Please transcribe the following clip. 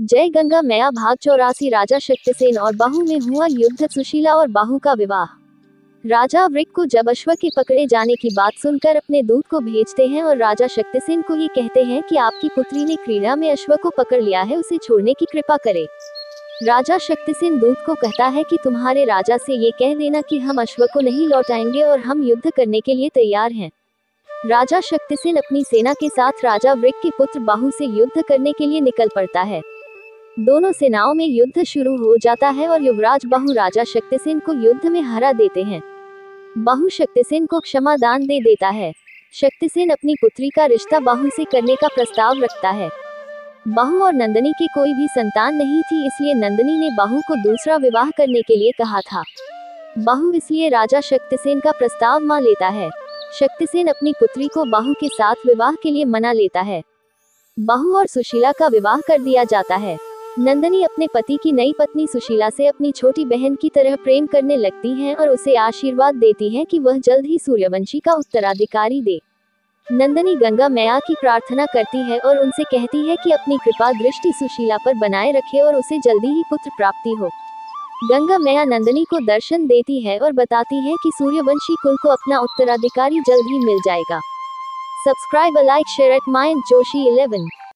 जय गंगा मैया भाग 84 राजा शक्तिसेन और बाहु में हुआ युद्ध, सुशीला और बाहु का विवाह। राजा वृक को जब अश्व के पकड़े जाने की बात सुनकर अपने दूत को भेजते हैं और राजा शक्तिसेन को ये कहते हैं कि आपकी पुत्री ने क्रीड़ा में अश्व को पकड़ लिया है, उसे छोड़ने की कृपा करे। राजा शक्तिसेन दूत को कहता है कि तुम्हारे राजा से ये कह देना कि हम अश्व को नहीं लौटाएंगे और हम युद्ध करने के लिए तैयार हैं। राजा शक्तिसेन अपनी सेना के साथ राजा वृक के पुत्र बाहु से युद्ध करने के लिए निकल पड़ता है। दोनों सेनाओं में युद्ध शुरू हो जाता है और युवराज बाहु राजा शक्तिसेन को युद्ध में हरा देते हैं। बाहु शक्तिसेन को क्षमा दान दे देता है। शक्तिसेन अपनी पुत्री का रिश्ता बाहु से करने का प्रस्ताव रखता है। बाहु और नंदनी की कोई भी संतान नहीं थी, इसलिए नंदनी ने बाहु को दूसरा विवाह करने के लिए कहा था। बाहु इसलिए राजा शक्तिसेन का प्रस्ताव मान लेता है। शक्तिसेन अपनी पुत्री को बाहु के साथ विवाह के लिए मना लेता है। बाहु और सुशीला का विवाह कर दिया जाता है। नंदनी अपने पति की नई पत्नी सुशीला से अपनी छोटी बहन की तरह प्रेम करने लगती हैं और उसे आशीर्वाद देती हैं कि वह जल्द ही सूर्यवंशी का उत्तराधिकारी दे। नंदनी गंगा मैया की प्रार्थना करती है और उनसे कहती है कि अपनी कृपा दृष्टि सुशीला पर बनाए रखे और उसे जल्दी ही पुत्र प्राप्ति हो। गंगा मैया नंदनी को दर्शन देती है और बताती है कि सूर्यवंशी कुल को अपना उत्तराधिकारी जल्द ही मिल जाएगा। Subscribe, like, share at mind Joshi 11।